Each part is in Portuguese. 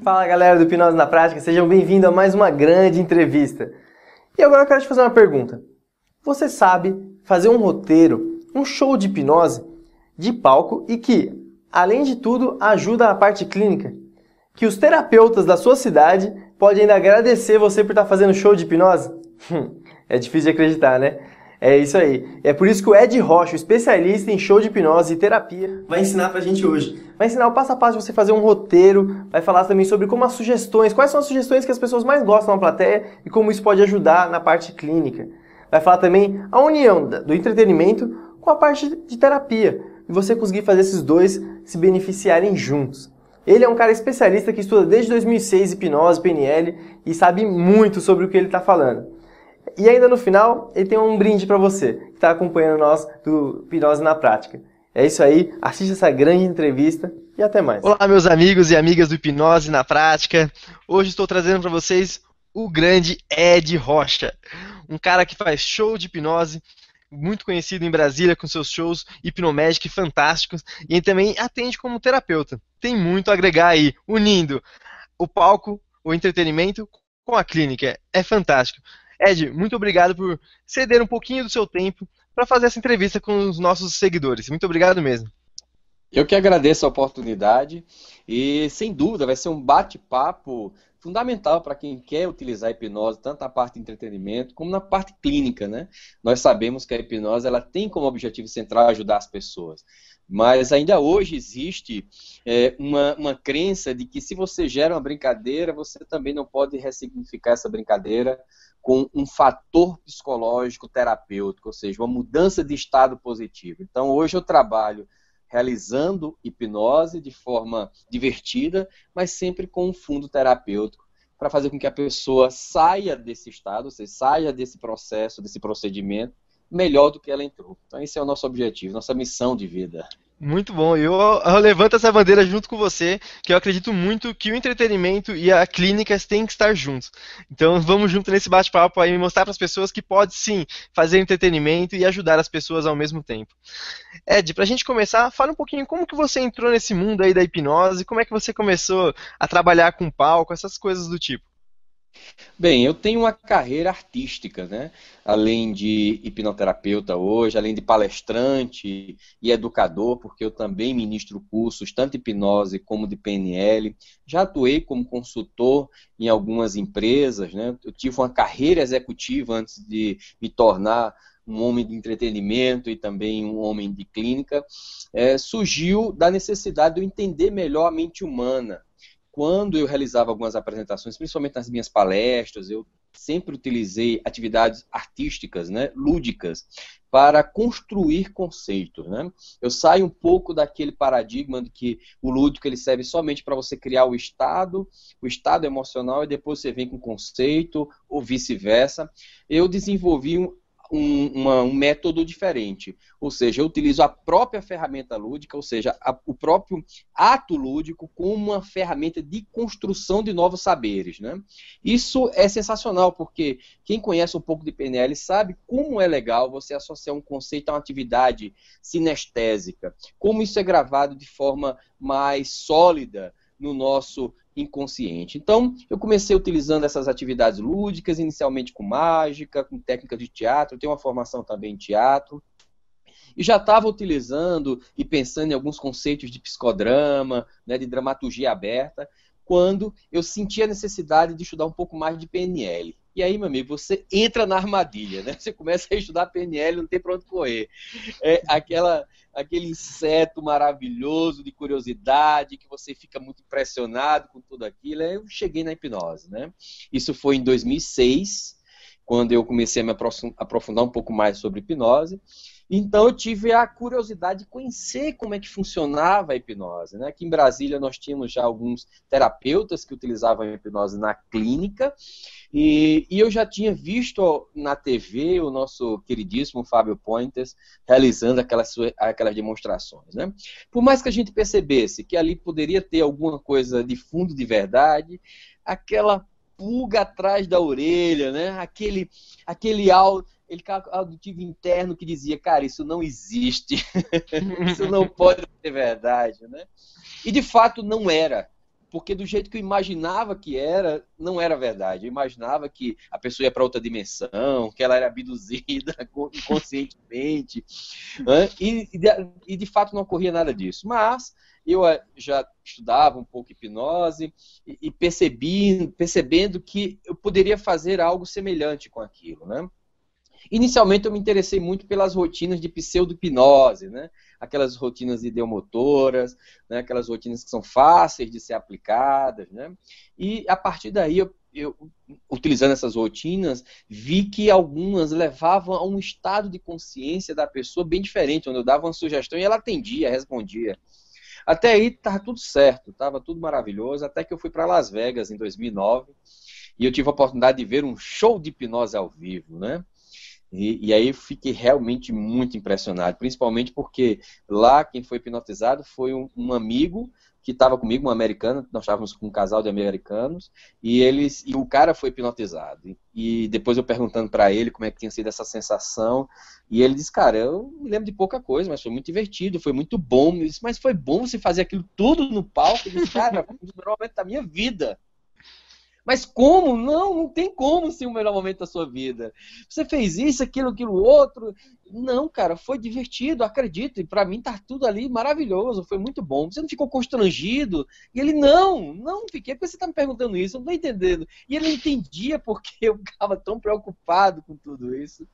Fala galera do Hipnose na Prática, sejam bem-vindos a mais uma grande entrevista. E agora eu quero te fazer uma pergunta. Você sabe fazer um roteiro, um show de hipnose de palco e que, além de tudo, ajuda a parte clínica? Que os terapeutas da sua cidade podem ainda agradecer você por estar fazendo show de hipnose? É difícil de acreditar, né? É isso aí. É por isso que o Ed Rocha, o especialista em show de hipnose e terapia, vai ensinar pra gente hoje. Vai ensinar o passo a passo de você fazer um roteiro, vai falar também sobre como as sugestões, quais são as sugestões que as pessoas mais gostam na plateia e como isso pode ajudar na parte clínica. Vai falar também a união do entretenimento com a parte de terapia e você conseguir fazer esses dois se beneficiarem juntos. Ele é um cara especialista que estuda desde 2006 hipnose, PNL e sabe muito sobre o que ele está falando. E ainda no final, ele tem um brinde para você, que está acompanhando nós do Hipnose na Prática. É isso aí, assista essa grande entrevista e até mais. Olá, meus amigos e amigas do Hipnose na Prática. Hoje estou trazendo para vocês o grande Ed Rocha, um cara que faz show de hipnose, muito conhecido em Brasília com seus shows Hipnomagic fantásticos, e ele também atende como terapeuta. Tem muito a agregar aí, unindo o palco, o entretenimento com a clínica. É fantástico. Ed, muito obrigado por ceder um pouquinho do seu tempo para fazer essa entrevista com os nossos seguidores. Muito obrigado mesmo. Eu que agradeço a oportunidade e, sem dúvida, vai ser um bate-papo fundamental para quem quer utilizar a hipnose, tanto na parte de entretenimento como na parte clínica, né? Nós sabemos que a hipnose ela tem como objetivo central ajudar as pessoas, mas ainda hoje existe uma crença de que se você gera uma brincadeira, você também não pode ressignificar essa brincadeira com um fator psicológico terapêutico, ou seja, uma mudança de estado positivo. Então, hoje eu trabalho realizando hipnose de forma divertida, mas sempre com um fundo terapêutico, para fazer com que a pessoa saia desse estado, ou seja, saia desse processo, desse procedimento, melhor do que ela entrou. Então, esse é o nosso objetivo, nossa missão de vida. Muito bom, eu levanto essa bandeira junto com você, que eu acredito muito que o entretenimento e a clínica têm que estar juntos. Então vamos junto nesse bate-papo aí, mostrar para as pessoas que pode sim fazer entretenimento e ajudar as pessoas ao mesmo tempo. Ed, para a gente começar, fala um pouquinho como que você entrou nesse mundo aí da hipnose, como é que você começou a trabalhar com palco, essas coisas do tipo. Bem, eu tenho uma carreira artística, né? Além de hipnoterapeuta hoje, além de palestrante e educador, porque eu também ministro cursos, tanto de hipnose como de PNL. Já atuei como consultor em algumas empresas, né? Eu tive uma carreira executiva antes de me tornar um homem de entretenimento e também um homem de clínica. Surgiu da necessidade de eu entender melhor a mente humana. Quando eu realizava algumas apresentações, principalmente nas minhas palestras, eu sempre utilizei atividades artísticas, né, lúdicas, para construir conceitos, né? Eu saio um pouco daquele paradigma de que o lúdico ele serve somente para você criar o estado emocional, e depois você vem com o conceito, ou vice-versa. Eu desenvolvi um método diferente, ou seja, eu utilizo a própria ferramenta lúdica, ou seja, o próprio ato lúdico como uma ferramenta de construção de novos saberes, né? Isso é sensacional, porque quem conhece um pouco de PNL sabe como é legal você associar um conceito a uma atividade sinestésica, como isso é gravado de forma mais sólida no nosso inconsciente. Então, eu comecei utilizando essas atividades lúdicas, inicialmente com mágica, com técnicas de teatro, eu tenho uma formação também em teatro, e já estava utilizando e pensando em alguns conceitos de psicodrama, né, de dramaturgia aberta, quando eu senti a necessidade de estudar um pouco mais de PNL. E aí, meu amigo, você entra na armadilha, né? Você começa a estudar PNL, não tem para onde correr. É aquele inseto maravilhoso de curiosidade, que você fica muito impressionado com tudo aquilo. Aí eu cheguei na hipnose, né? Isso foi em 2006, quando eu comecei a me aprofundar um pouco mais sobre hipnose. Então eu tive a curiosidade de conhecer como é que funcionava a hipnose, né? Aqui em Brasília nós tínhamos já alguns terapeutas que utilizavam a hipnose na clínica, e eu já tinha visto na TV o nosso queridíssimo Fábio Pointers realizando aquelas demonstrações, né? Por mais que a gente percebesse que ali poderia ter alguma coisa de fundo de verdade, aquela pulga atrás da orelha, né? Aquele auditivo interno que dizia, cara, isso não existe, isso não pode ser verdade, né? E de fato não era. porque do jeito que eu imaginava que era, não era verdade. Eu imaginava que a pessoa ia para outra dimensão, que ela era abduzida inconscientemente, né? E de fato não ocorria nada disso. Mas eu já estudava um pouco hipnose e percebendo que eu poderia fazer algo semelhante com aquilo, né? Inicialmente eu me interessei muito pelas rotinas de pseudo-hipnose, né? Aquelas rotinas ideomotoras, né? Aquelas rotinas que são fáceis de ser aplicadas, né? E a partir daí, utilizando essas rotinas, vi que algumas levavam a um estado de consciência da pessoa bem diferente, onde eu dava uma sugestão e ela atendia, respondia. Até aí estava tudo certo, estava tudo maravilhoso, até que eu fui para Las Vegas em 2009 e eu tive a oportunidade de ver um show de hipnose ao vivo, né? E aí eu fiquei realmente muito impressionado, principalmente porque lá quem foi hipnotizado foi um amigo que estava comigo, um americano, nós estávamos com um casal de americanos, e o cara foi hipnotizado. E depois eu perguntando para ele como é que tinha sido essa sensação, e ele disse, cara, eu me lembro de pouca coisa, mas foi muito divertido, foi muito bom. Eu disse, mas foi bom você fazer aquilo tudo no palco? Eu disse, cara, foi um dos melhores momentos da minha vida. Mas como? Não tem como ser o melhor momento da sua vida. Você fez isso, aquilo outro. Não, cara, foi divertido, acredito. E pra mim tá tudo ali maravilhoso, foi muito bom. Você não ficou constrangido? E ele, não fiquei. Por que você tá me perguntando isso? Eu não tô entendendo. E ele entendia porque eu ficava tão preocupado com tudo isso.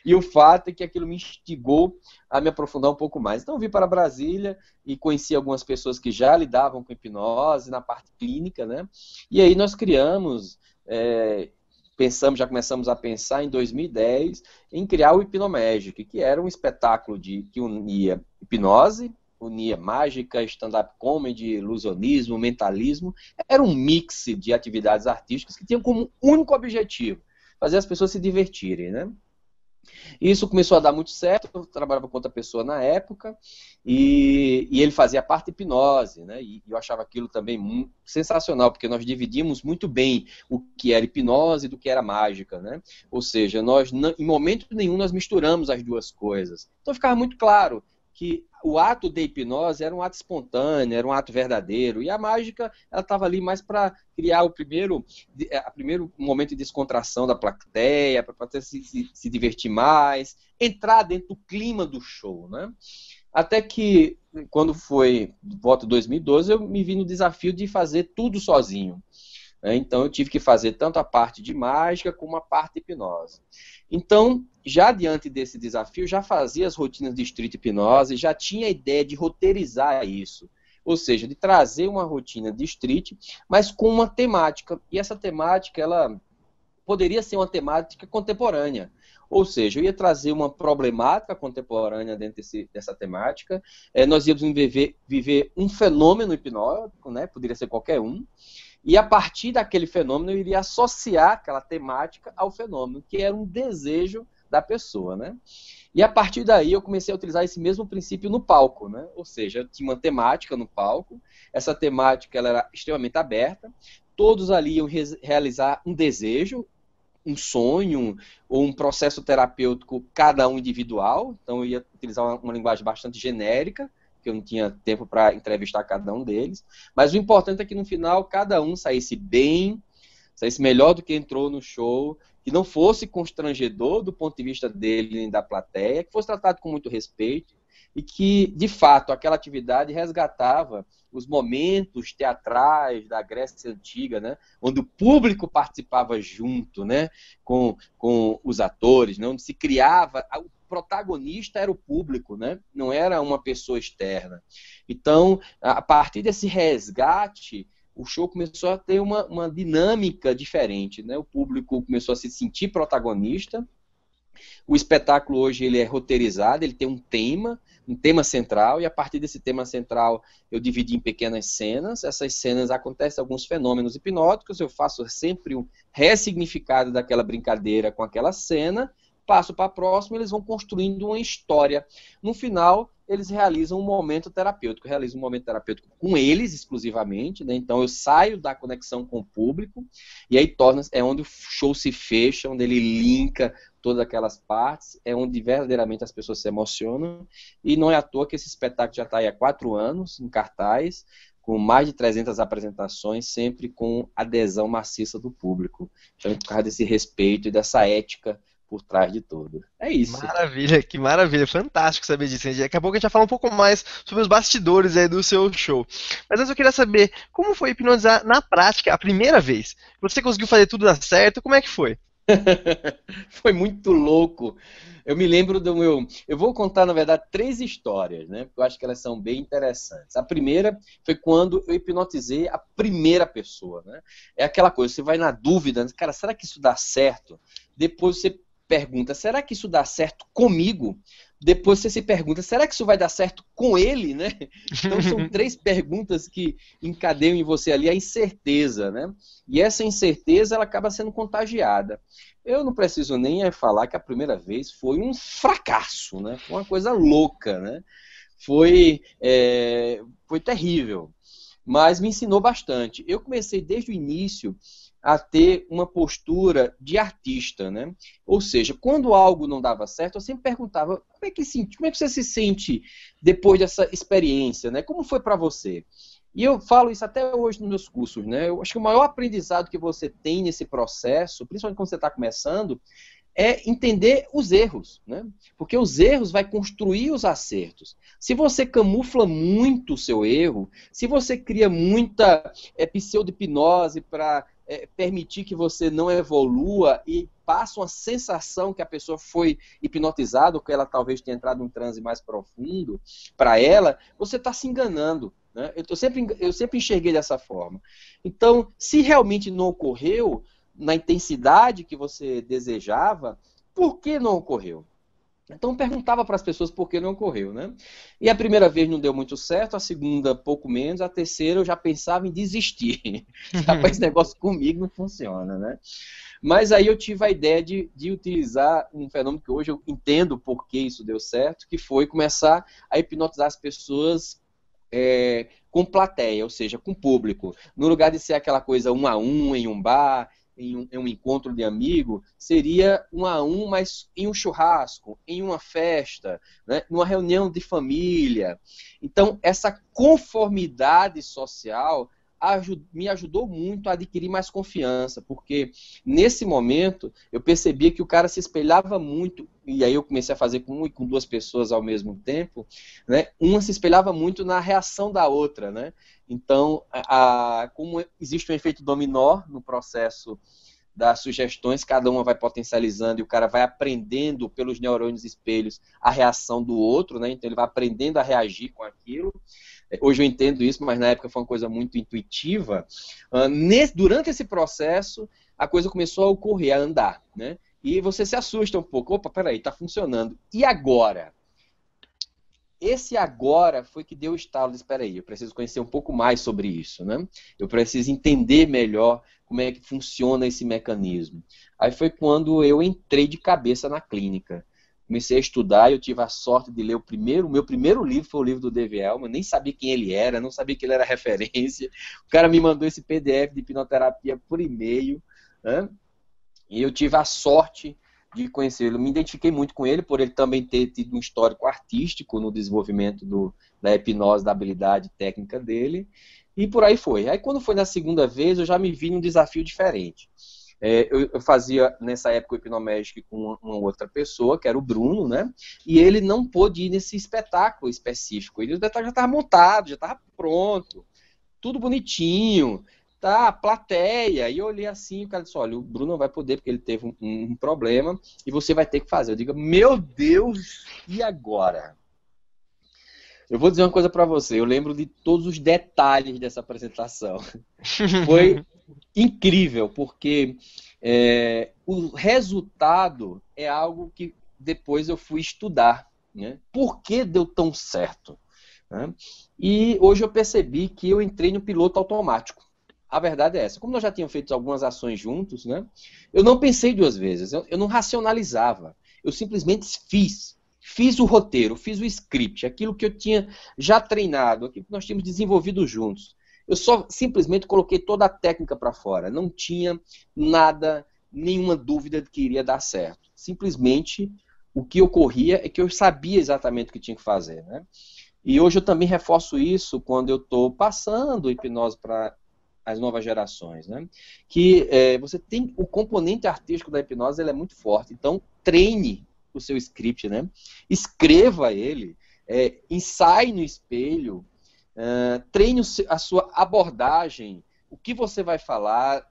E o fato é que aquilo me instigou a me aprofundar um pouco mais. Então eu vim para Brasília e conheci algumas pessoas que já lidavam com hipnose na parte clínica, né? E aí nós criamos, já começamos a pensar em 2010 em criar o Hipnomagic, que era um espetáculo que unia hipnose, unia mágica, stand-up comedy, ilusionismo, mentalismo. Era um mix de atividades artísticas que tinham como único objetivo fazer as pessoas se divertirem, né? Isso começou a dar muito certo, eu trabalhava com outra pessoa na época, e ele fazia a parte hipnose, né? E eu achava aquilo também muito sensacional, porque nós dividimos muito bem o que era hipnose do que era mágica, né? Ou seja, em momento nenhum nós misturamos as duas coisas. Então ficava muito claro que o ato de hipnose era um ato espontâneo, era um ato verdadeiro, e a mágica ela estava ali mais para criar o primeiro momento de descontração da plateia, para se divertir mais, entrar dentro do clima do show, né? Até que, quando foi volta de 2012, eu me vi no desafio de fazer tudo sozinho. Então eu tive que fazer tanto a parte de mágica como a parte de hipnose. Então, já diante desse desafio, já fazia as rotinas de street hipnose, já tinha a ideia de roteirizar isso. Ou seja, de trazer uma rotina de street, mas com uma temática. E essa temática, ela poderia ser uma temática contemporânea. Ou seja, eu ia trazer uma problemática contemporânea dentro dessa temática. Nós íamos viver um fenômeno hipnótico, né? Poderia ser qualquer um. E a partir daquele fenômeno eu iria associar aquela temática ao fenômeno, que era um desejo da pessoa, né? E a partir daí eu comecei a utilizar esse mesmo princípio no palco, né? Ou seja, eu tinha uma temática no palco, essa temática ela era extremamente aberta, todos ali iam realizar um desejo, um sonho ou um processo terapêutico, cada um individual, então eu ia utilizar uma linguagem bastante genérica, que eu não tinha tempo para entrevistar cada um deles, mas o importante é que no final cada um saísse bem, saísse melhor do que entrou no show, que não fosse constrangedor do ponto de vista dele nem da plateia, que fosse tratado com muito respeito e que, de fato, aquela atividade resgatava os momentos teatrais da Grécia Antiga, né, onde o público participava junto, né, com os atores, né, onde se criava... O protagonista era o público, né? Não era uma pessoa externa. Então, a partir desse resgate, o show começou a ter uma dinâmica diferente, né? O público começou a se sentir protagonista. O espetáculo hoje ele é roteirizado, ele tem um tema central, e a partir desse tema central eu dividi em pequenas cenas. Essas cenas acontecem alguns fenômenos hipnóticos, eu faço sempre um ressignificado daquela brincadeira com aquela cena, passo para a próxima, eles vão construindo uma história. No final, eles realizam um momento terapêutico. Eu realizo um momento terapêutico com eles exclusivamente, né? Então eu saio da conexão com o público, e aí é onde o show se fecha, onde ele linka todas aquelas partes, é onde verdadeiramente as pessoas se emocionam, e não é à toa que esse espetáculo já está aí há 4 anos, em cartaz, com mais de 300 apresentações, sempre com adesão maciça do público. Então, por causa desse respeito e dessa ética por trás de tudo. É isso. Maravilha, que maravilha, fantástico saber disso. Daqui a pouco a gente vai falar um pouco mais sobre os bastidores aí do seu show. Mas antes eu queria saber, como foi hipnotizar na prática a primeira vez? Você conseguiu fazer tudo dar certo? Como é que foi? Foi muito louco. Eu me lembro do meu... Eu vou contar, na verdade, 3 histórias, né? Porque eu acho que elas são bem interessantes. A primeira foi quando eu hipnotizei a primeira pessoa, né? É aquela coisa, você vai na dúvida, né? Cara, será que isso dá certo? Depois você pergunta, será que isso dá certo comigo? Depois você se pergunta, será que isso vai dar certo com ele, né? Então são 3 perguntas que encadeiam em você ali a incerteza, né? E essa incerteza, ela acaba sendo contagiada. Eu não preciso nem falar que a primeira vez foi um fracasso, né? Foi uma coisa louca, né? Foi terrível, mas me ensinou bastante. Eu comecei desde o início a ter uma postura de artista, né? Ou seja, quando algo não dava certo, eu sempre perguntava, como é que você se sente depois dessa experiência, né? Como foi para você? E eu falo isso até hoje nos meus cursos, né? Eu acho que o maior aprendizado que você tem nesse processo, principalmente quando você está começando, é entender os erros, né? Porque os erros vai construir os acertos. Se você camufla muito o seu erro, se você cria muita pseudo-hipnose para permitir que você não evolua e passa uma sensação que a pessoa foi hipnotizada ou que ela talvez tenha entrado em um transe mais profundo para ela, você está se enganando, né? Eu sempre enxerguei dessa forma. Então, se realmente não ocorreu na intensidade que você desejava, por que não ocorreu? Então eu perguntava para as pessoas por que não ocorreu, né? E a primeira vez não deu muito certo, a segunda pouco menos, a terceira eu já pensava em desistir. Rapaz, esse negócio comigo não funciona, né? Mas aí eu tive a ideia de utilizar um fenômeno que hoje eu entendo por que isso deu certo, que foi começar a hipnotizar as pessoas com plateia, ou seja, com público. No lugar de ser aquela coisa 1 a 1 em um bar, em um encontro de amigo, seria 1 a 1, mas em um churrasco, em uma festa, né, numa reunião de família. Então, essa conformidade social me ajudou muito a adquirir mais confiança, porque nesse momento eu percebia que o cara se espelhava muito, e aí eu comecei a fazer com 1 e com 2 pessoas ao mesmo tempo, né, uma se espelhava muito na reação da outra, né? Então, como existe um efeito dominó no processo das sugestões, cada uma vai potencializando e o cara vai aprendendo pelos neurônios espelhos a reação do outro, né? Então ele vai aprendendo a reagir com aquilo. Hoje eu entendo isso, mas na época foi uma coisa muito intuitiva. Durante esse processo, a coisa começou a ocorrer, a andar, né? E você se assusta um pouco. Opa, peraí, tá funcionando. E agora? Esse agora foi que deu o estalo de, espera aí, eu preciso conhecer um pouco mais sobre isso, né? Eu preciso entender melhor como é que funciona esse mecanismo. Aí foi quando eu entrei de cabeça na clínica. Comecei a estudar e eu tive a sorte de ler o meu primeiro livro foi o livro do Dave Elman, nem sabia quem ele era, não sabia que ele era referência. O cara me mandou esse PDF de hipnoterapia por e-mail, né? E eu tive a sorte de conhecê-lo. Me identifiquei muito com ele, por ele também ter tido um histórico artístico no desenvolvimento da hipnose, da habilidade técnica dele, e por aí foi. Aí quando foi na segunda vez, eu já me vi num desafio diferente. Eu fazia, nessa época, o Hipnomagic com uma outra pessoa, que era o Bruno, né? E ele não pôde ir nesse espetáculo específico. O espetáculo já estava montado, já estava pronto, tudo bonitinho, tá, plateia. E eu olhei assim, o cara disse, olha, o Bruno não vai poder porque ele teve um problema e você vai ter que fazer. Eu digo, meu Deus, e agora? Eu vou dizer uma coisa para você, eu lembro de todos os detalhes dessa apresentação. Foi incrível, porque o resultado é algo que depois eu fui estudar, né? Por que deu tão certo? Né? E hoje eu percebi que eu entrei no piloto automático. A verdade é essa. Como nós já tínhamos feito algumas ações juntos, né? Eu não pensei 2 vezes, eu não racionalizava. Eu simplesmente fiz. Fiz o roteiro, fiz o script, aquilo que eu tinha já treinado, aquilo que nós tínhamos desenvolvido juntos. Eu só simplesmente coloquei toda a técnica para fora. Não tinha nada, nenhuma dúvida de que iria dar certo. Simplesmente o que ocorria é que eu sabia exatamente o que tinha que fazer, né? E hoje eu também reforço isso quando eu estou passando hipnose para as novas gerações, né? Que você tem o componente artístico da hipnose, ele é muito forte. Então treine o seu script, né? Escreva ele, ensaie no espelho, treine a sua abordagem, o que você vai falar.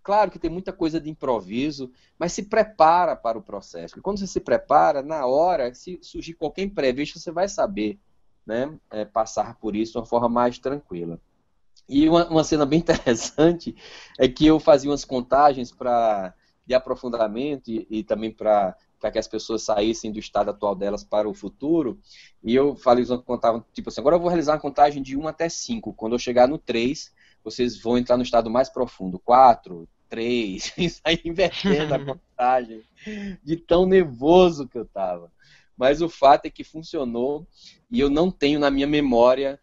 Claro que tem muita coisa de improviso, mas se prepara para o processo. E quando você se prepara, na hora, se surgir qualquer imprevisto, você vai saber, né, passar por isso de uma forma mais tranquila. E uma cena bem interessante é que eu fazia umas contagens de aprofundamento e também para que as pessoas saíssem do estado atual delas para o futuro. E eu contava, tipo assim, agora eu vou realizar uma contagem de 1 até 5. Quando eu chegar no 3, vocês vão entrar no estado mais profundo. 4, 3, e sair invertendo a contagem, de tão nervoso que eu estava. Mas o fato é que funcionou e eu não tenho na minha memória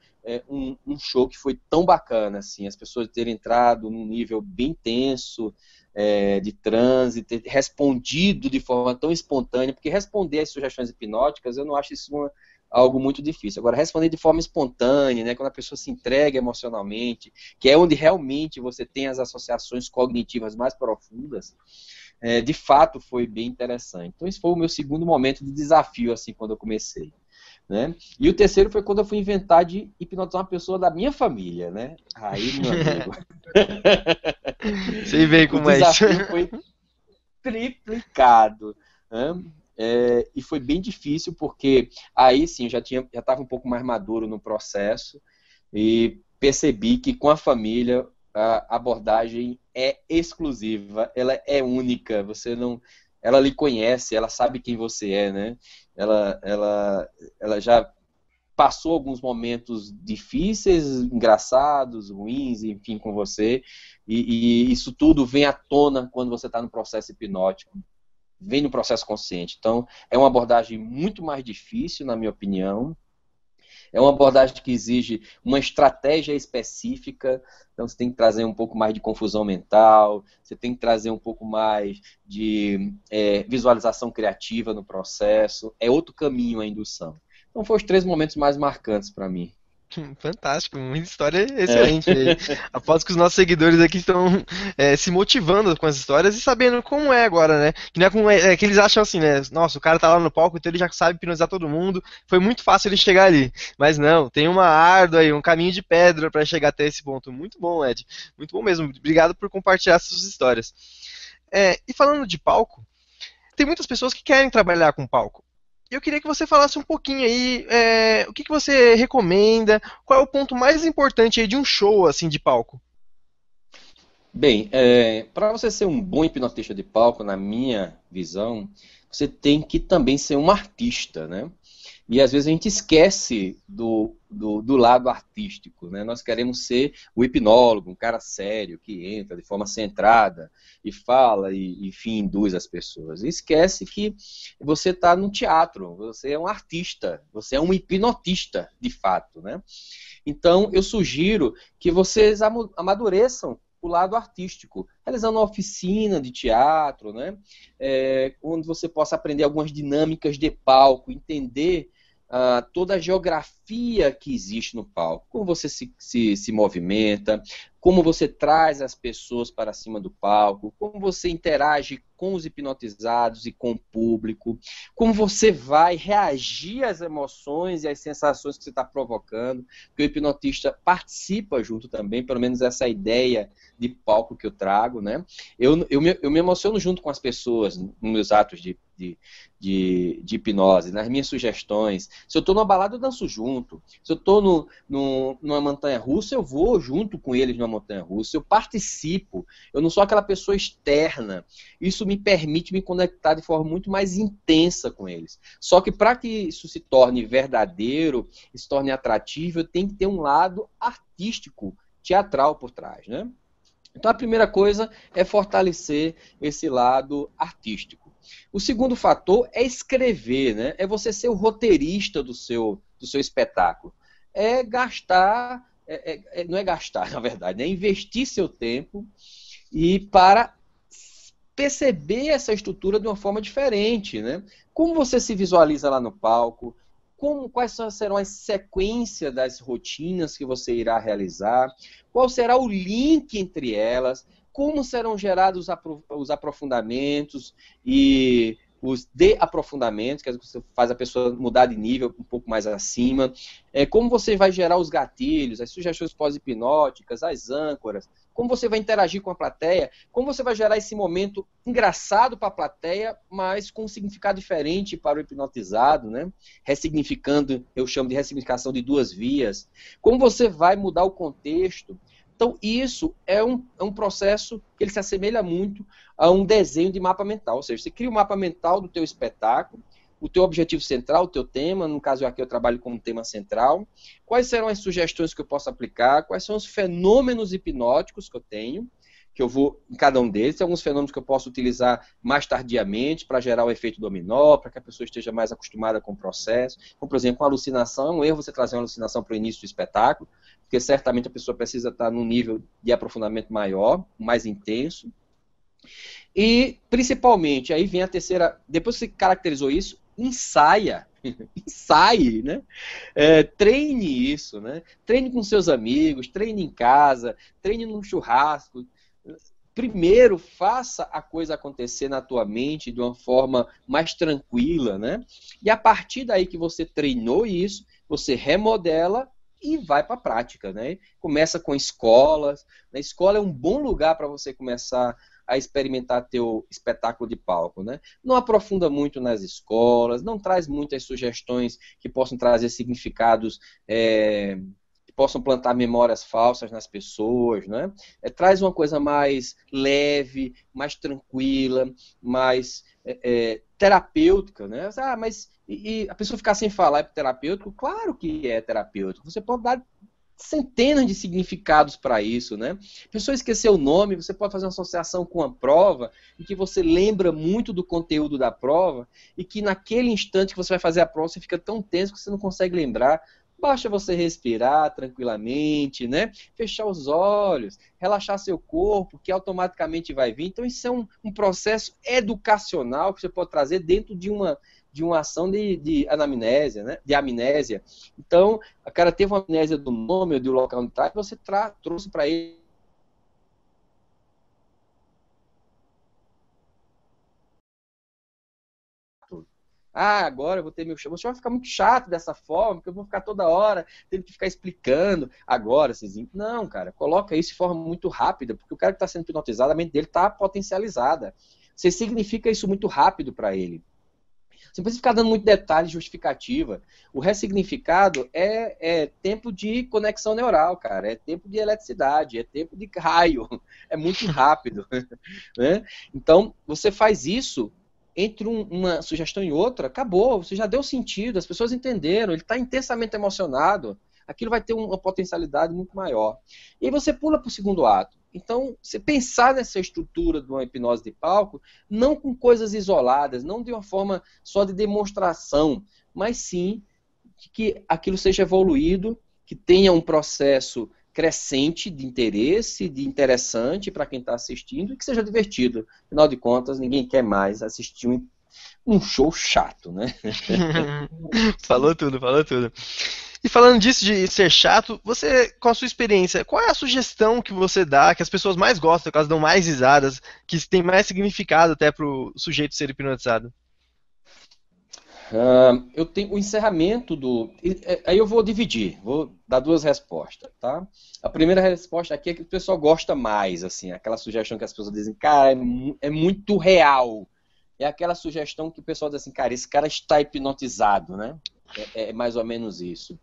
um show que foi tão bacana, assim, as pessoas terem entrado num nível bem tenso, de transe, ter respondido de forma tão espontânea, porque responder às sugestões hipnóticas, eu não acho isso algo muito difícil. Agora, responder de forma espontânea, né, quando a pessoa se entrega emocionalmente, que é onde realmente você tem as associações cognitivas mais profundas, de fato foi bem interessante. Então, esse foi o meu segundo momento de desafio, assim, quando eu comecei. Né? E o terceiro foi quando eu fui inventar de hipnotizar uma pessoa da minha família, né? Aí, meu amigo. Sei bem como o é isso. desafio foi triplicado. Né? E foi bem difícil, porque aí sim eu já estava um pouco mais maduro no processo e percebi que com a família a abordagem é exclusiva, ela é única, você não. Ela lhe conhece, ela sabe quem você é, né? Ela já passou alguns momentos difíceis, engraçados, ruins, enfim, com você, e isso tudo vem à tona quando você está no processo hipnótico, vem no processo consciente. Então, é uma abordagem muito mais difícil, na minha opinião. É uma abordagem que exige uma estratégia específica, então você tem que trazer um pouco mais de confusão mental, você tem que trazer um pouco mais de visualização criativa no processo, é outro caminho a indução. Então foram os 3 momentos mais marcantes para mim. Fantástico, uma história excelente. Aposto que os nossos seguidores aqui estão se motivando com as histórias e sabendo como é agora, né? Que não é como que eles acham assim, né? Nossa, o cara tá lá no palco, então ele já sabe hipnotizar todo mundo. Foi muito fácil ele chegar ali. Mas não, tem uma árdua aí, um caminho de pedra para chegar até esse ponto. Muito bom, Ed. Muito bom mesmo. Obrigado por compartilhar essas histórias. E falando de palco, tem muitas pessoas que querem trabalhar com palco. Eu queria que você falasse um pouquinho aí, o que você recomenda, qual é o ponto mais importante aí de um show assim de palco? Bem, para você ser um bom hipnotista de palco, na minha visão, você tem que também ser um artista, né? E às vezes a gente esquece do lado artístico, né? Nós queremos ser o hipnólogo, um cara sério, que entra de forma centrada e fala e enfim, induz as pessoas. E esquece que você está no teatro, você é um artista, você é um hipnotista, de fato, né? Então, eu sugiro que vocês amadureçam o lado artístico, realizando uma oficina de teatro, né? Onde você possa aprender algumas dinâmicas de palco, entender toda a geografia que existe no palco, como você se movimenta, como você traz as pessoas para cima do palco, como você interage com os hipnotizados e com o público, como você vai reagir às emoções e às sensações que você está provocando, porque o hipnotista participa junto também, pelo menos essa é a ideia de palco que eu trago, né? Eu me emociono junto com as pessoas nos meus atos de hipnose, nas minhas sugestões. Se eu estou numa balada, eu danço junto. Se eu estou numa montanha-russa, eu vou junto com eles numa montanha-russa. Eu participo. Eu não sou aquela pessoa externa. Isso me permite me conectar de forma muito mais intensa com eles. Só que para que isso se torne verdadeiro, se torne atrativo, eu tenho que ter um lado artístico, teatral por trás, né? Então a primeira coisa é fortalecer esse lado artístico. O segundo fator é escrever, né? É você ser o roteirista do seu espetáculo. É gastar, não é gastar, na verdade, é investir seu tempo e para perceber essa estrutura de uma forma diferente, né? Como você se visualiza lá no palco, quais serão as sequências das rotinas que você irá realizar, qual será o link entre elas, como serão gerados os aprofundamentos e os de-aprofundamentos, que você faz a pessoa mudar de nível um pouco mais acima, como você vai gerar os gatilhos, as sugestões pós-hipnóticas, as âncoras, como você vai interagir com a plateia, como você vai gerar esse momento engraçado para a plateia, mas com um significado diferente para o hipnotizado, né? Ressignificando, eu chamo de ressignificação de duas vias, como você vai mudar o contexto. Então, isso é um processo que ele se assemelha muito a um desenho de mapa mental. Ou seja, você cria um mapa mental do teu espetáculo, o teu objetivo central, o teu tema, no caso aqui eu trabalho com um tema central, quais serão as sugestões que eu posso aplicar, quais são os fenômenos hipnóticos que eu tenho, que eu vou em cada um deles, tem alguns fenômenos que eu posso utilizar mais tardiamente para gerar o efeito dominó, para que a pessoa esteja mais acostumada com o processo. Como, por exemplo, uma alucinação, é um erro você trazer uma alucinação para o início do espetáculo, porque certamente a pessoa precisa estar num nível de aprofundamento maior, mais intenso. E, principalmente, aí vem a terceira, depois que você caracterizou isso, ensaia. Ensaie, né? Treine isso, né? Treine com seus amigos, treine em casa, treine num churrasco. Primeiro, faça a coisa acontecer na tua mente de uma forma mais tranquila, né? E a partir daí que você treinou isso, você remodela e vai para a prática, né? Começa com escolas. A escola é um bom lugar para você começar a experimentar teu espetáculo de palco, né? Não aprofunda muito nas escolas, não traz muitas sugestões que possam trazer significados que possam plantar memórias falsas nas pessoas, né? Traz uma coisa mais leve, mais tranquila, mais terapêutica, né? Mas e a pessoa ficar sem falar é terapêutico? Claro que é terapêutico. Você pode dar centenas de significados para isso, né? A pessoa esqueceu o nome, você pode fazer uma associação com a prova, em que você lembra muito do conteúdo da prova, e que naquele instante que você vai fazer a prova, você fica tão tenso que você não consegue lembrar. Basta você respirar tranquilamente, né? Fechar os olhos, relaxar seu corpo, que automaticamente vai vir. Então, isso é um processo educacional que você pode trazer dentro de uma ação de anamnésia, né? De amnésia. Então, o cara teve uma amnésia do nome ou do local onde está, e você trouxe para ele. Agora eu vou ter meu show. Você vai ficar muito chato dessa forma, porque eu vou ficar toda hora tendo que ficar explicando. Agora, Cizinho. Não, cara, coloca isso de forma muito rápida, porque o cara que está sendo hipnotizado, a mente dele está potencializada. Você significa isso muito rápido para ele. Você não precisa ficar dando muito detalhe e justificativa. O ressignificado é tempo de conexão neural, cara. É tempo de eletricidade, é tempo de raio. É muito rápido. Né? Então, você faz isso entre uma sugestão e outra, acabou. Você já deu sentido, as pessoas entenderam, ele está intensamente emocionado. Aquilo vai ter uma potencialidade muito maior. E aí você pula para o segundo ato. Então, você pensar nessa estrutura de uma hipnose de palco, não com coisas isoladas, não de uma forma só de demonstração, mas sim que aquilo seja evoluído, que tenha um processo crescente de interesse, de interessante para quem está assistindo e que seja divertido. Afinal de contas, ninguém quer mais assistir um show chato, né? Falou tudo, falou tudo. E falando disso de ser chato, você, com a sua experiência, qual é a sugestão que você dá, que as pessoas mais gostam, que elas dão mais risadas, que tem mais significado até pro sujeito ser hipnotizado? Eu tenho o encerramento aí eu vou dividir, vou dar duas respostas, tá? A primeira resposta aqui é que o pessoal gosta mais, assim, aquela sugestão que as pessoas dizem, cara, é muito real. É aquela sugestão que o pessoal diz assim, cara, esse cara está hipnotizado, né? É mais ou menos isso.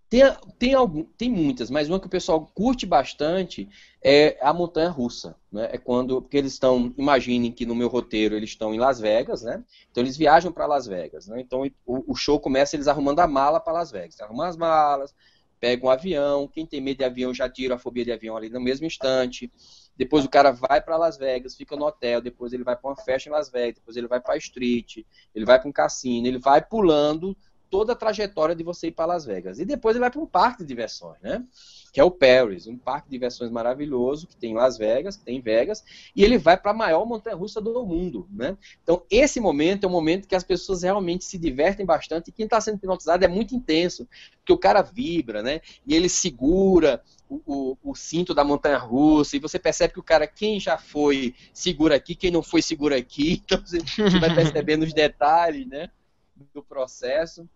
Tem muitas, mas uma que o pessoal curte bastante é a montanha-russa, né? Porque eles estão, imaginem que no meu roteiro eles estão em Las Vegas, né? Então eles viajam para Las Vegas, né? Então o show começa eles arrumando a mala para Las Vegas, arrumam as malas, pegam um avião, quem tem medo de avião já tira a fobia de avião ali no mesmo instante. Depois o cara vai para Las Vegas, fica no hotel, depois ele vai para uma festa em Las Vegas, depois ele vai para a street, ele vai para um cassino, ele vai pulando toda a trajetória de você ir para Las Vegas. E depois ele vai para um parque de diversões, né? Que é o Paris, um parque de diversões maravilhoso, que tem em Las Vegas, que tem em Vegas, e ele vai para a maior montanha-russa do mundo, né? Então, esse momento é um momento que as pessoas realmente se divertem bastante, e quem está sendo hipnotizado é muito intenso, porque o cara vibra, né? E ele segura o cinto da montanha-russa, e você percebe que o cara, quem já foi, segura aqui, quem não foi, segura aqui, então você vai percebendo os detalhes, né, do processo.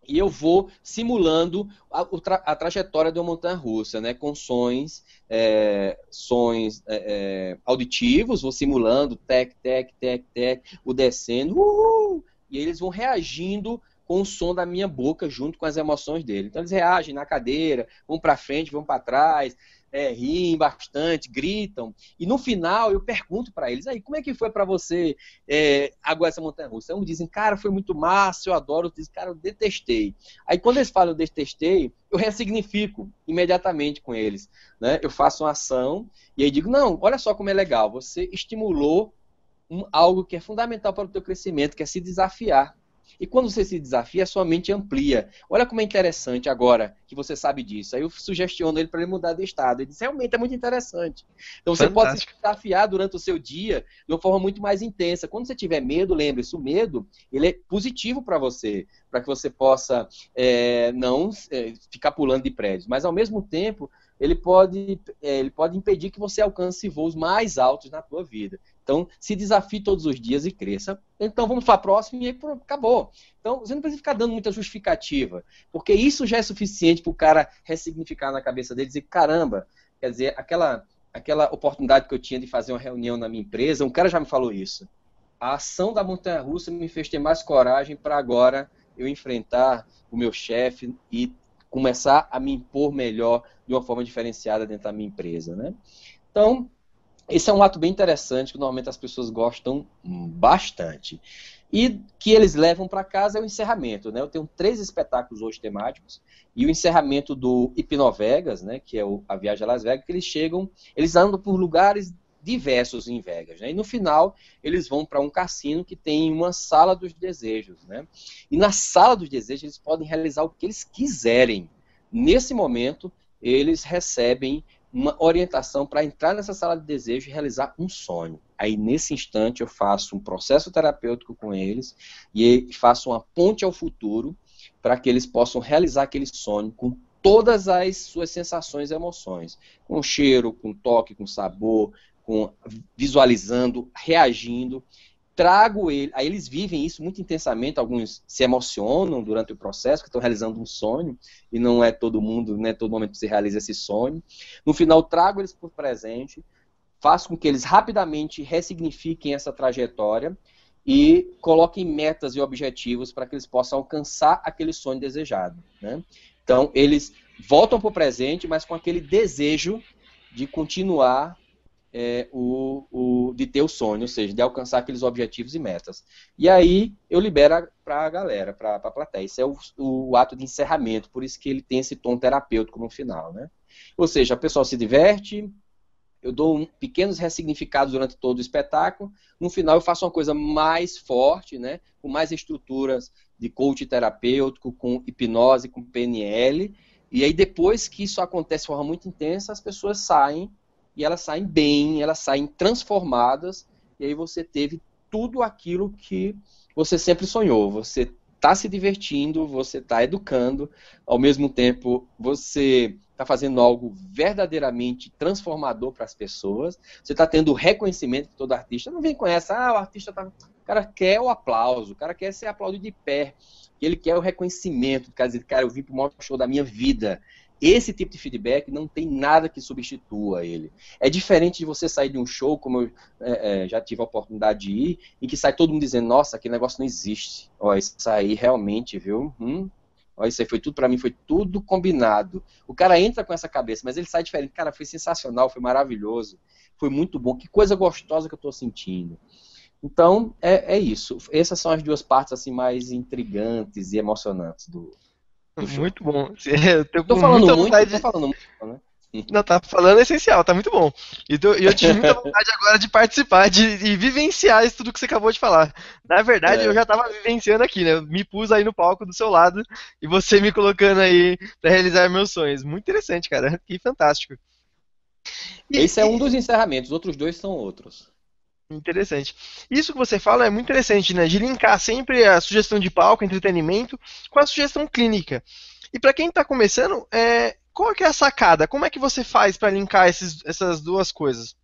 E eu vou simulando a trajetória de uma montanha-russa, né, com sons auditivos, vou simulando, tec, tec, tec, tec, o descendo, e eles vão reagindo com o som da minha boca junto com as emoções dele. Então eles reagem na cadeira, vão para frente, vão para trás, riem bastante, gritam. E no final eu pergunto para eles, aí, como é que foi para você agora essa montanha-russa? Uns dizem, cara, foi muito massa, eu adoro. Outros dizem, cara, eu detestei. Aí quando eles falam eu detestei, eu ressignifico imediatamente com eles, né? Eu faço uma ação e aí digo, não, olha só como é legal, você estimulou algo que é fundamental para o teu crescimento, que é se desafiar. E quando você se desafia, a sua mente amplia. Olha como é interessante agora que você sabe disso. Aí eu sugestiono ele para ele mudar de estado. Ele diz, realmente é muito interessante. Então você pode se desafiar durante o seu dia de uma forma muito mais intensa. Quando você tiver medo, lembre-se, o medo ele é positivo para você, para que você possa não ficar pulando de prédios. Mas ao mesmo tempo, ele pode impedir que você alcance voos mais altos na tua vida. Então, se desafie todos os dias e cresça. Então, vamos para a próxima e aí acabou. Então, você não precisa ficar dando muita justificativa, porque isso já é suficiente para o cara ressignificar na cabeça dele e dizer, caramba, quer dizer, aquela oportunidade que eu tinha de fazer uma reunião na minha empresa, um cara já me falou isso. A ação da montanha-russa me fez ter mais coragem para agora eu enfrentar o meu chefe e começar a me impor melhor de uma forma diferenciada dentro da minha empresa, né? Então, esse é um ato bem interessante que normalmente as pessoas gostam bastante. E que eles levam para casa é o encerramento, né? Eu tenho 3 espetáculos hoje temáticos e o encerramento do Hipnovegas, né? Que é a viagem a Las Vegas, que eles andam por lugares diversos em Vegas, né? E no final eles vão para um cassino que tem uma sala dos desejos, né? E na sala dos desejos eles podem realizar o que eles quiserem. Nesse momento eles recebem uma orientação para entrar nessa sala de desejo e realizar um sonho. Aí, nesse instante, eu faço um processo terapêutico com eles e faço uma ponte ao futuro para que eles possam realizar aquele sonho com todas as suas sensações e emoções. Com cheiro, com toque, com sabor, visualizando, reagindo. Trago ele, aí eles vivem isso muito intensamente, alguns se emocionam durante o processo, que estão realizando um sonho, e não é todo mundo, não é todo momento que se realiza esse sonho. No final, trago eles por presente, faço com que eles rapidamente ressignifiquem essa trajetória e coloquem metas e objetivos para que eles possam alcançar aquele sonho desejado, né? Então, eles voltam para o presente, mas com aquele desejo de continuar de ter o sonho, ou seja, de alcançar aqueles objetivos e metas. E aí eu libero para a galera, para a plateia. Isso é o ato de encerramento, por isso que ele tem esse tom terapêutico no final, né? Ou seja, o pessoal se diverte, eu dou pequenos ressignificados durante todo o espetáculo, no final eu faço uma coisa mais forte, né? Com mais estruturas de coach terapêutico, com hipnose, com PNL, e aí depois que isso acontece de forma muito intensa, as pessoas saem, e elas saem bem, elas saem transformadas, e aí você teve tudo aquilo que você sempre sonhou. Você está se divertindo, você está educando, ao mesmo tempo você está fazendo algo verdadeiramente transformador para as pessoas, você está tendo o reconhecimento que todo artista não vem com essa, o artista tá... O cara quer o aplauso, o cara quer ser aplaudido de pé, ele quer o reconhecimento, quer dizer, cara, eu vim para o maior show da minha vida. Esse tipo de feedback não tem nada que substitua ele. É diferente de você sair de um show, como eu já tive a oportunidade de ir, em que sai todo mundo dizendo, nossa, aquele negócio não existe. Ó, isso aí realmente, viu? Ó, isso aí foi tudo pra mim, foi tudo combinado. O cara entra com essa cabeça, mas ele sai diferente. Cara, foi sensacional, foi maravilhoso, foi muito bom, que coisa gostosa que eu tô sentindo. Então, é isso. Essas são as 2 partes assim, mais intrigantes e emocionantes do show. Muito bom. Tô falando muito, né? Não, tá falando essencial, tá muito bom. E eu tive muita vontade agora de participar, de vivenciar isso tudo que você acabou de falar. Na verdade, eu É. já tava vivenciando aqui, né? Eu me pus aí no palco do seu lado e você me colocando aí pra realizar meus sonhos. Muito interessante, cara. Que fantástico. E, Esse é um dos encerramentos, os outros dois são outros. interessante. Isso que você fala é muito interessante, né? De linkar sempre a sugestão de palco, entretenimento, com a sugestão clínica. E para quem está começando, qual que é a sacada? Como é que você faz para linkar essas duas coisas?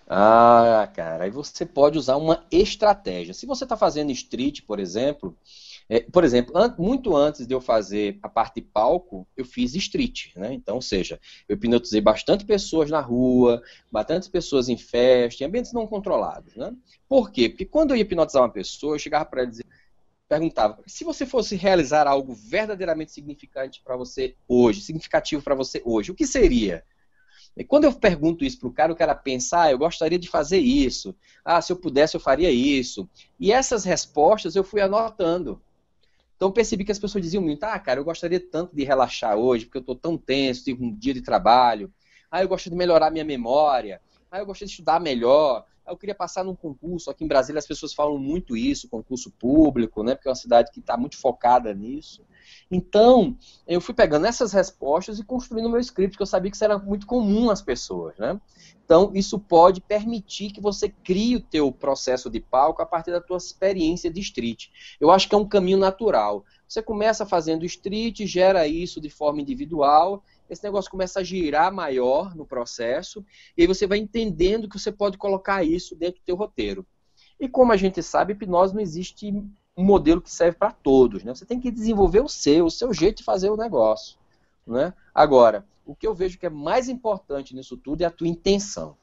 Ah, cara, aí você pode usar uma estratégia. Se você está fazendo street, por exemplo, muito antes de eu fazer a parte de palco, eu fiz street, né? Então, ou seja, eu hipnotizei bastante pessoas na rua, bastante pessoas em festa, em ambientes não controlados, né? Por quê? Porque quando eu ia hipnotizar uma pessoa, eu chegava para ela e perguntava, se você fosse realizar algo verdadeiramente significante para você hoje, significativo para você hoje, o que seria? E quando eu pergunto isso para o cara pensa, eu gostaria de fazer isso. Ah, se eu pudesse, eu faria isso. E essas respostas eu fui anotando. Então percebi que as pessoas diziam muito, cara, eu gostaria tanto de relaxar hoje, porque eu estou tão tenso, tive um dia de trabalho. Ah, eu gostaria de melhorar minha memória. Ah, eu gostaria de estudar melhor. Ah, eu queria passar num concurso. Aqui em Brasília as pessoas falam muito isso, concurso público, né? Porque é uma cidade que está muito focada nisso. Então, eu fui pegando essas respostas e construindo o meu script, que eu sabia que isso era muito comum às pessoas, né? Então, isso pode permitir que você crie o teu processo de palco a partir da tua experiência de street. Eu acho que é um caminho natural. Você começa fazendo street, gera isso de forma individual, esse negócio começa a girar maior no processo, e aí você vai entendendo que você pode colocar isso dentro do teu roteiro. E como a gente sabe, hipnose não existe um modelo que serve para todos, né? Você tem que desenvolver o seu jeito de fazer o negócio, né? Agora, o que eu vejo que é mais importante nisso tudo é a tua intenção.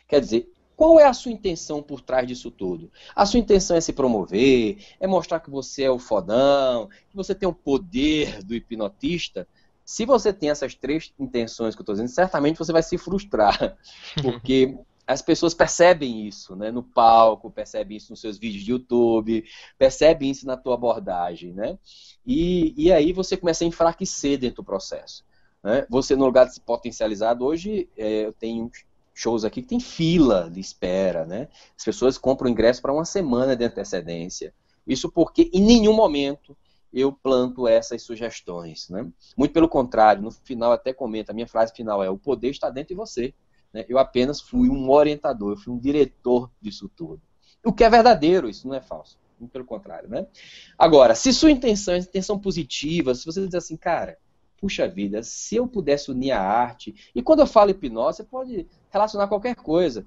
Quer dizer, qual é a sua intenção por trás disso tudo? A sua intenção é se promover, é mostrar que você é o fodão, que você tem o poder do hipnotista. Se você tem essas três intenções que eu estou dizendo, certamente você vai se frustrar, porque as pessoas percebem isso, né, no palco, percebem isso nos seus vídeos de YouTube, percebem isso na tua abordagem, né? E aí você começa a enfraquecer dentro do processo, né? Você, no lugar de se potencializado, hoje eu tenho shows aqui que tem fila de espera, né? As pessoas compram ingresso para uma semana de antecedência. Isso porque em nenhum momento eu planto essas sugestões, né? Muito pelo contrário, no final até comenta, a minha frase final é: o poder está dentro de você. Né? Eu apenas fui um orientador, eu fui um diretor disso tudo. O que é verdadeiro, isso não é falso. Muito pelo contrário, né? Agora, se sua intenção é intenção positiva, se você diz assim, cara, puxa vida, se eu pudesse unir a arte... E quando eu falo hipnose, você pode relacionar qualquer coisa.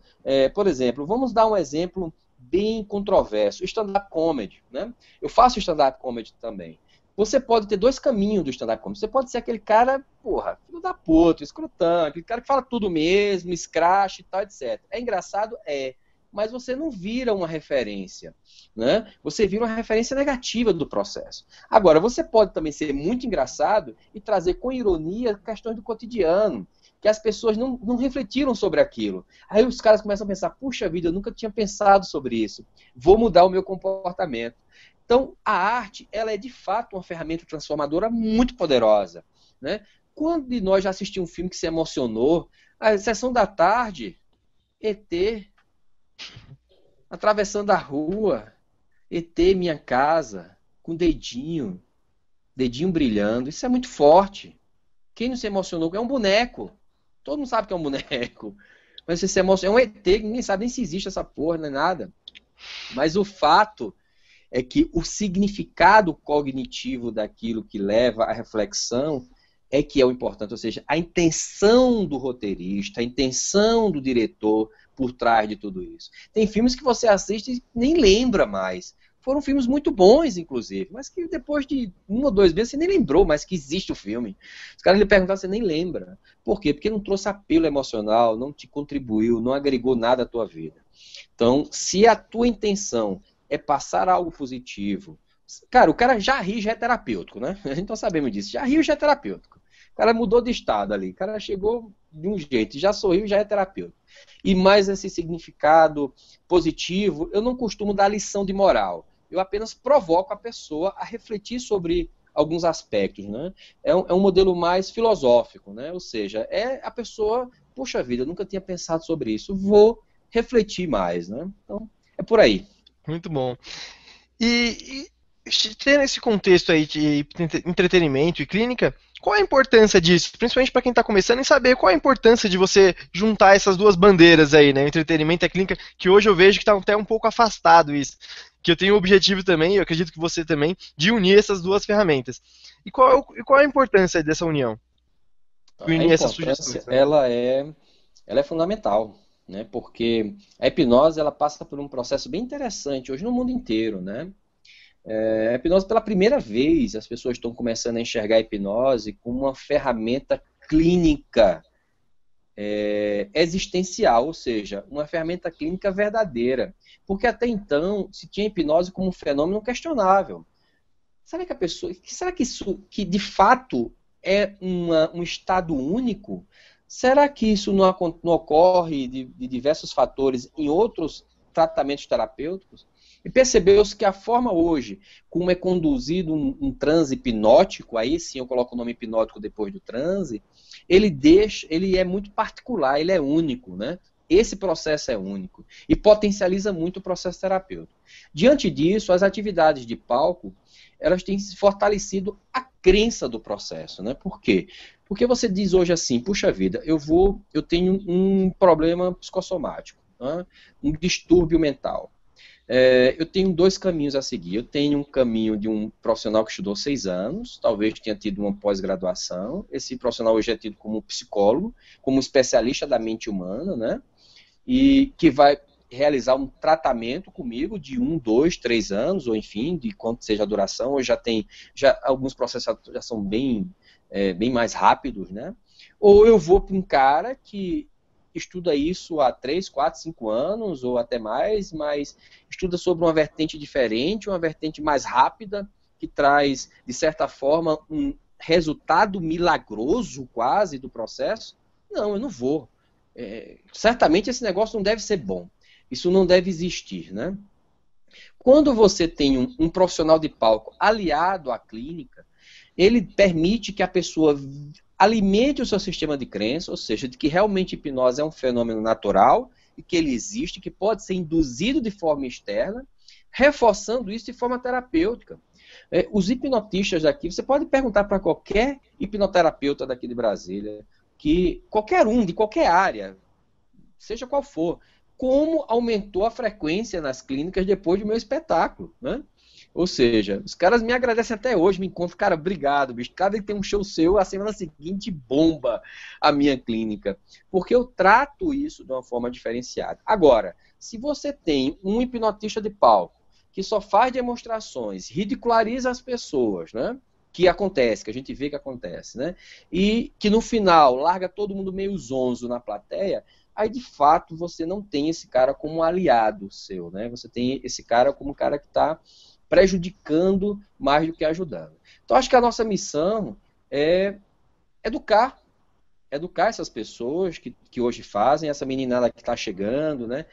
Por exemplo, vamos dar um exemplo bem controverso. Stand-up comedy, né? Eu faço stand-up comedy também. Você pode ter dois caminhos do stand-up comedy. Você pode ser aquele cara, porra, filho da puta, escrotão, aquele cara que fala tudo mesmo, escracha e tal, etc. É engraçado? É. Mas você não vira uma referência, né? Você vira uma referência negativa do processo. Agora, você pode também ser muito engraçado e trazer com ironia questões do cotidiano, que as pessoas não refletiram sobre aquilo. Aí os caras começam a pensar, puxa vida, eu nunca tinha pensado sobre isso. Vou mudar o meu comportamento. Então, a arte, ela é de fato uma ferramenta transformadora muito poderosa, né? Quando de nós já assistiu um filme que se emocionou, a sessão da tarde, ET, atravessando a rua, ET, minha casa, com dedinho brilhando, isso é muito forte. Quem não se emocionou é um boneco. Todo mundo sabe que é um boneco. Mas você se emociona, é um ET, ninguém sabe nem se existe essa porra, nem nada. Mas o fato é que o significado cognitivo daquilo que leva à reflexão é que é o importante, ou seja, a intenção do roteirista, a intenção do diretor por trás de tudo isso. Tem filmes que você assiste e nem lembra mais. Foram filmes muito bons, inclusive, mas que depois de 1 ou 2 meses você nem lembrou mais que existe o filme. Os caras lhe perguntaram, você nem lembra. Por quê? Porque não trouxe apelo emocional, não te contribuiu, não agregou nada à tua vida. Então, se a tua intenção é passar algo positivo. Cara, o cara já ri, já é terapêutico, né? A gente não sabemos disso. Já riu, já é terapêutico. O cara mudou de estado ali. O cara chegou de um jeito, já sorriu, já é terapêutico. E mais esse significado positivo, eu não costumo dar lição de moral. Eu apenas provoco a pessoa a refletir sobre alguns aspectos, né? É um modelo mais filosófico, né? Ou seja, a pessoa, puxa vida, eu nunca tinha pensado sobre isso, vou refletir mais, né? Então, é por aí. Muito bom. Tendo esse contexto aí de entretenimento e clínica, qual a importância disso? Principalmente para quem está começando em saber qual a importância de você juntar essas duas bandeiras aí, né? O entretenimento e a clínica, que hoje eu vejo que está até um pouco afastado isso. Que eu tenho o objetivo também, eu acredito que você também, de unir essas duas ferramentas. E qual a importância dessa união? A Unir essas importância, sugestões, né? ela é fundamental, né? Porque a hipnose, ela passa por um processo bem interessante hoje no mundo inteiro, né? A hipnose, pela primeira vez, as pessoas estão começando a enxergar a hipnose como uma ferramenta clínica existencial, ou seja, uma ferramenta clínica verdadeira. Porque até então se tinha a hipnose como um fenômeno questionável. Será que isso que de fato é um estado único? Será que isso não ocorre de diversos fatores em outros tratamentos terapêuticos? E percebeu-se que a forma hoje, como é conduzido um transe hipnótico, aí sim eu coloco o nome hipnótico depois do transe, ele é muito particular, ele é único, né? Esse processo é único e potencializa muito o processo terapêutico. Diante disso, as atividades de palco, elas têm se fortalecido a crença do processo, né? Por quê? Porque você diz hoje assim, puxa vida, eu tenho um problema psicossomático, né? Um distúrbio mental. Eu tenho dois caminhos a seguir. Eu tenho um caminho de um profissional que estudou 6 anos, talvez tenha tido uma pós-graduação. Esse profissional hoje é tido como psicólogo, como especialista da mente humana, né? E que vai realizar um tratamento comigo de 1, 2, 3 anos, ou enfim, de quanto seja a duração. Hoje alguns processos já são bem mais rápidos, né? Ou eu vou para um cara que estuda isso há 3, 4, 5 anos, ou até mais, mas estuda sobre uma vertente diferente, uma vertente mais rápida, que traz, de certa forma, um resultado milagroso quase do processo. Não, eu não vou. Certamente esse negócio não deve ser bom. Isso não deve existir, né? Quando você tem um profissional de palco aliado à clínica, ele permite que a pessoa alimente o seu sistema de crença, ou seja, de que realmente a hipnose é um fenômeno natural e que ele existe, que pode ser induzido de forma externa, reforçando isso de forma terapêutica. Os hipnotistas daqui, você pode perguntar para qualquer hipnoterapeuta daqui de Brasília, que qualquer um, de qualquer área, seja qual for, como aumentou a frequência nas clínicas depois do meu espetáculo, né? Ou seja, os caras me agradecem até hoje, me encontram, cara, obrigado, bicho. Cada vez que tem um show seu, a semana seguinte bomba a minha clínica. Porque eu trato isso de uma forma diferenciada. Agora, se você tem um hipnotista de palco que só faz demonstrações, ridiculariza as pessoas, né? Que acontece, que a gente vê que acontece, né? E que no final larga todo mundo meio zonzo na plateia, aí de fato você não tem esse cara como um aliado seu, né? Você tem esse cara como um cara que está prejudicando mais do que ajudando. Então, acho que a nossa missão é educar essas pessoas que hoje fazem, essa meninada que está chegando, né?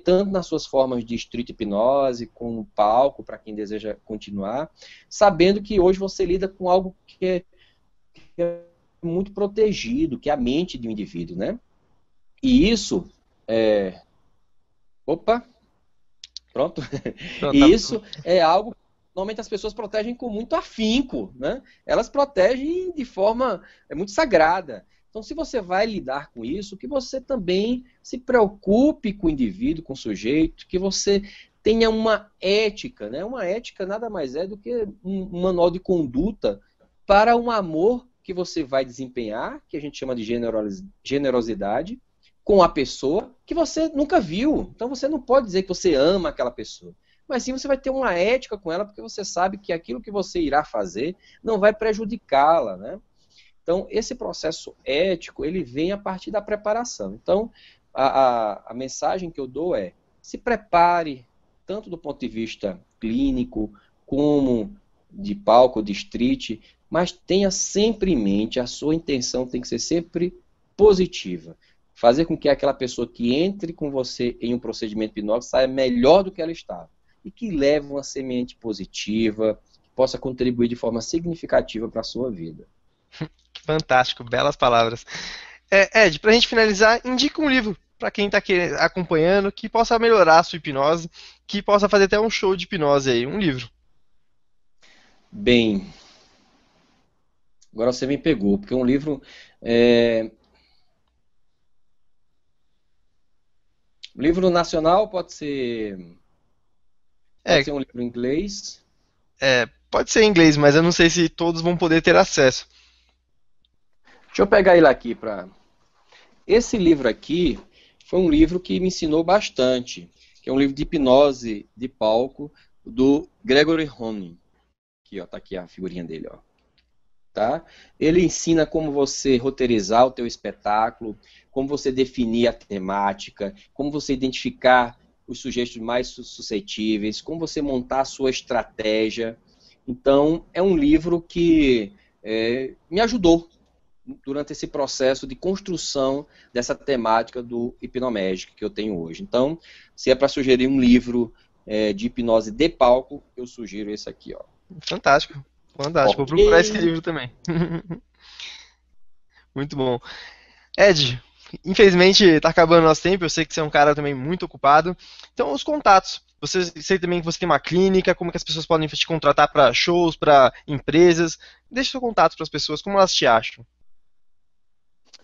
Tanto nas suas formas de street hipnose, com o palco, para quem deseja continuar, sabendo que hoje você lida com algo que é muito protegido, que é a mente de um indivíduo, né? E isso Opa! Pronto. Não, E tá. isso é algo que normalmente as pessoas protegem com muito afinco, né? Elas protegem de forma muito sagrada. Então, se você vai lidar com isso, que você também se preocupe com o indivíduo, com o sujeito, que você tenha uma ética, né? Uma ética nada mais é do que um manual de conduta para um amor que você vai desempenhar, que a gente chama de generosidade, com a pessoa que você nunca viu. Então você não pode dizer que você ama aquela pessoa. Mas sim você vai ter uma ética com ela, porque você sabe que aquilo que você irá fazer não vai prejudicá-la, né? Então esse processo ético, ele vem a partir da preparação. Então a mensagem que eu dou é: se prepare, tanto do ponto de vista clínico, como de palco, de street, mas tenha sempre em mente, a sua intenção tem que ser sempre positiva. Fazer com que aquela pessoa que entre com você em um procedimento hipnótico saia melhor do que ela estava. E que leve uma semente positiva, possa contribuir de forma significativa para a sua vida. Fantástico, belas palavras. Ed, para a gente finalizar, indica um livro para quem está acompanhando, que possa melhorar a sua hipnose, que possa fazer até um show de hipnose aí, um livro. Bem, agora você me pegou, porque um livro... livro nacional pode ser um livro em inglês. Pode ser em inglês, mas eu não sei se todos vão poder ter acesso. Deixa eu pegar ele aqui para... Esse livro aqui foi um livro que me ensinou bastante, que é um livro de hipnose de palco do Gregory Hohn. Aqui, ó, tá aqui a figurinha dele, ó. Tá? Ele ensina como você roteirizar o teu espetáculo, como você definir a temática, como você identificar os sujeitos mais suscetíveis, como você montar a sua estratégia. Então, é um livro que me ajudou durante esse processo de construção dessa temática do Hypnomagic que eu tenho hoje. Então, se é para sugerir um livro de hipnose de palco, eu sugiro esse aqui, ó. Fantástico. Fantástico. Vou procurar esse livro também. Muito bom. Ed, infelizmente está acabando o nosso tempo. Eu sei que você é um cara também muito ocupado. Então, os contatos. Sei também que você tem uma clínica. Como que as pessoas podem te contratar para shows, para empresas? Deixe seu contato para as pessoas. Como elas te acham?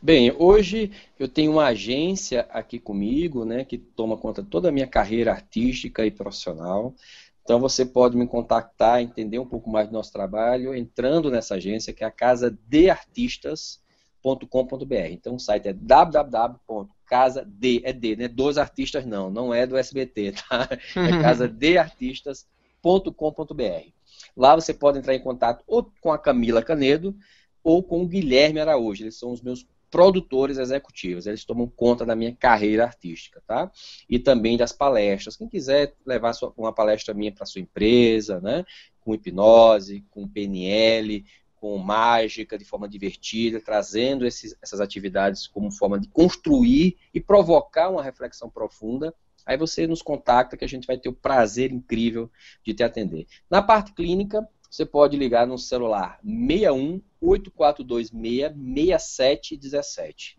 Bem, hoje eu tenho uma agência aqui comigo, né, que toma conta de toda a minha carreira artística e profissional. Então você pode me contactar, entender um pouco mais do nosso trabalho, entrando nessa agência, que é a casadeartistas.com.br. Então o site é www.casad, é D, né? Dos artistas não é do SBT, tá? É casadeartistas.com.br. Lá você pode entrar em contato ou com a Camila Canedo ou com o Guilherme Araújo. Eles são os meus produtores executivos, eles tomam conta da minha carreira artística, tá? E também das palestras. Quem quiser levar uma palestra minha para sua empresa, né? Com hipnose, com PNL, com mágica, de forma divertida, trazendo essas atividades como forma de construir e provocar uma reflexão profunda, aí você nos contacta que a gente vai ter o prazer incrível de te atender. Na parte clínica, você pode ligar no celular 61 8426 6717.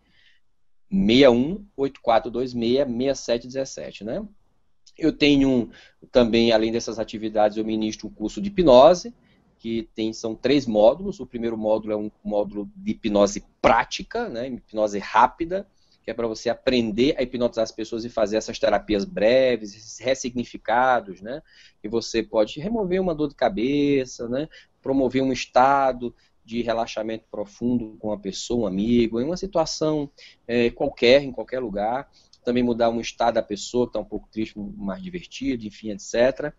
61 8426 6717, né? Eu tenho também, além dessas atividades, eu ministro um curso de hipnose, que são 3 módulos. O primeiro módulo é um módulo de hipnose prática, né? Hipnose rápida, que é para você aprender a hipnotizar as pessoas e fazer essas terapias breves, esses ressignificados, né? E você pode remover uma dor de cabeça, né? Promover um estado de relaxamento profundo com uma pessoa, um amigo, em uma situação qualquer, em qualquer lugar. Também mudar um estado da pessoa que está um pouco triste, mais divertido, enfim, etc.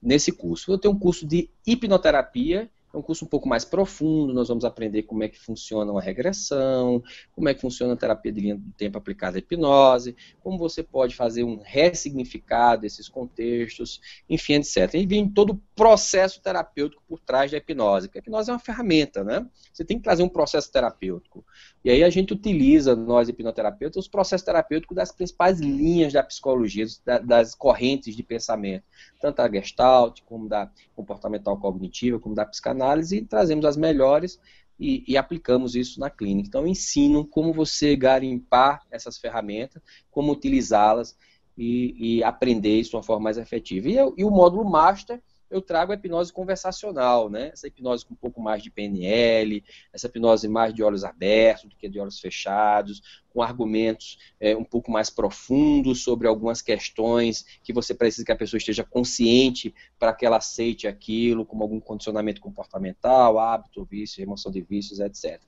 Nesse curso. Eu tenho um curso de hipnoterapia, é um curso um pouco mais profundo, nós vamos aprender como é que funciona uma regressão, como é que funciona a terapia de linha do tempo aplicada à hipnose, como você pode fazer um ressignificado desses contextos, enfim, etc. E vem todo o processo terapêutico por trás da hipnose, porque a hipnose é uma ferramenta, né? Você tem que trazer um processo terapêutico. E aí a gente utiliza, nós hipnoterapeutas, os processos terapêuticos das principais linhas da psicologia, das correntes de pensamento, tanto da Gestalt, como da comportamental cognitiva, como da psicanálise, e trazemos as melhores e aplicamos isso na clínica. Então, eu ensino como você garimpar essas ferramentas, como utilizá-las e aprender isso de uma forma mais efetiva. E o módulo Master, eu trago a hipnose conversacional, né? Essa hipnose com um pouco mais de PNL, essa hipnose mais de olhos abertos do que de olhos fechados, com argumentos um pouco mais profundos sobre algumas questões que você precisa que a pessoa esteja consciente para que ela aceite aquilo, como algum condicionamento comportamental, hábito, vício, remoção de vícios, etc.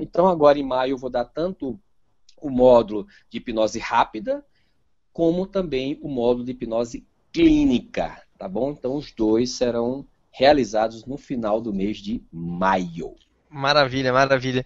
Então, agora em maio eu vou dar tanto o módulo de hipnose rápida, como também o módulo de hipnose clínica, tá bom? Então os dois serão realizados no final do mês de maio. Maravilha, maravilha.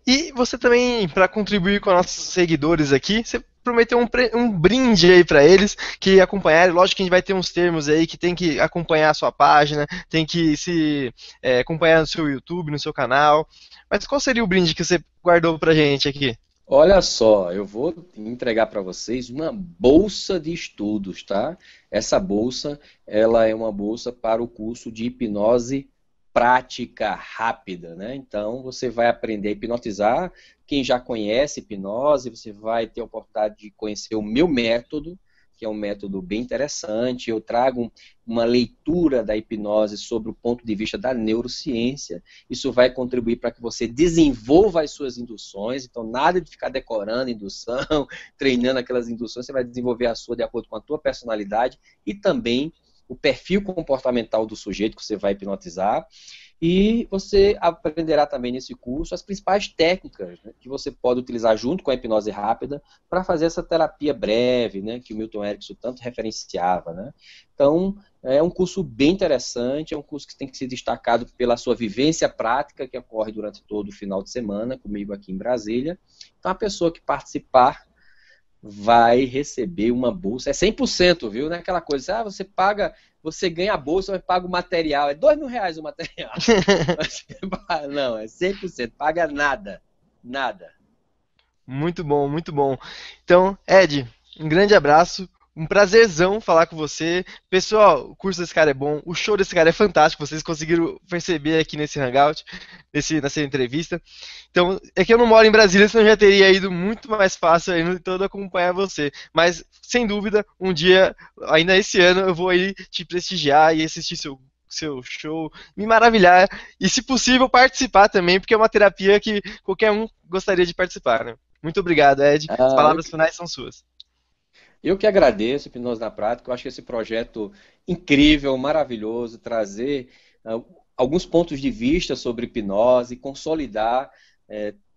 E você também, para contribuir com nossos seguidores aqui, você prometeu um brinde aí para eles que acompanharem. Lógico que a gente vai ter uns termos aí que tem que acompanhar a sua página, tem que se acompanhar no seu YouTube, no seu canal. Mas qual seria o brinde que você guardou pra gente aqui? Olha só, eu vou entregar para vocês uma bolsa de estudos, tá? Essa bolsa, ela é uma bolsa para o curso de hipnose prática rápida, né? Então, você vai aprender a hipnotizar. Quem já conhece hipnose, você vai ter a oportunidade de conhecer o meu método, que é um método bem interessante. Eu trago uma leitura da hipnose sobre o ponto de vista da neurociência. Isso vai contribuir para que você desenvolva as suas induções. Então, nada de ficar decorando indução, treinando aquelas induções. Você vai desenvolver a sua de acordo com a tua personalidade e também o perfil comportamental do sujeito que você vai hipnotizar. E você aprenderá também nesse curso as principais técnicas, né, que você pode utilizar junto com a hipnose rápida para fazer essa terapia breve, né, que o Milton Erickson tanto referenciava, né? Então, é um curso bem interessante, é um curso que tem que ser destacado pela sua vivência prática, que ocorre durante todo o final de semana, comigo aqui em Brasília. Então, a pessoa que participar vai receber uma bolsa, é 100%, viu? Não é aquela coisa, ah, você paga, você ganha a bolsa, mas paga o material, é R$ 2.000 o material. Não, é 100%, paga nada, nada. Muito bom, muito bom. Então, Ed, um grande abraço. Um prazerzão falar com você. Pessoal, o curso desse cara é bom, o show desse cara é fantástico, vocês conseguiram perceber aqui nesse hangout, nessa entrevista. Então, é que eu não moro em Brasília, senão eu já teria ido muito mais fácil aí todo acompanhar você. Mas, sem dúvida, um dia, ainda esse ano, eu vou aí te prestigiar e assistir seu show, me maravilhar e, se possível, participar também, porque é uma terapia que qualquer um gostaria de participar, né? Muito obrigado, Ed. As Ah, palavras finais são suas. eu que agradeço, Hipnose na Prática. Eu acho que esse projeto incrível, maravilhoso, trazer ah, alguns pontos de vista sobre hipnose, consolidar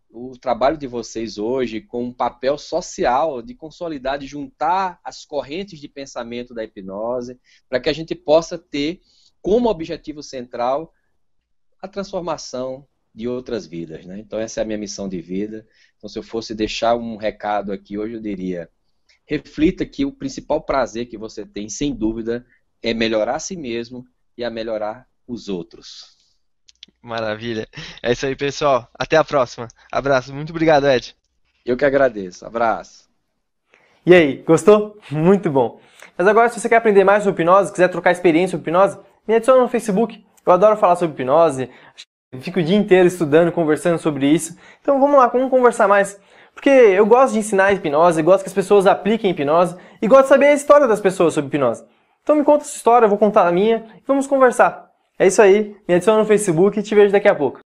o trabalho de vocês hoje com um papel social de consolidar, de juntar as correntes de pensamento da hipnose, para que a gente possa ter como objetivo central a transformação de outras vidas, né? Então essa é a minha missão de vida. Então, se eu fosse deixar um recado aqui hoje, eu diria: reflita que o principal prazer que você tem, sem dúvida, é melhorar a si mesmo e a melhorar os outros. Maravilha. É isso aí, pessoal. Até a próxima. Abraço. Muito obrigado, Ed. Eu que agradeço. Abraço. E aí, gostou? Muito bom. Mas agora, se você quer aprender mais sobre hipnose, quiser trocar experiência sobre hipnose, me adiciona no Facebook. Eu adoro falar sobre hipnose, eu fico o dia inteiro estudando, conversando sobre isso. Então vamos lá, vamos conversar mais. Porque eu gosto de ensinar hipnose, gosto que as pessoas apliquem hipnose e gosto de saber a história das pessoas sobre hipnose. Então me conta a sua história, eu vou contar a minha e vamos conversar. É isso aí, me adiciona no Facebook e te vejo daqui a pouco.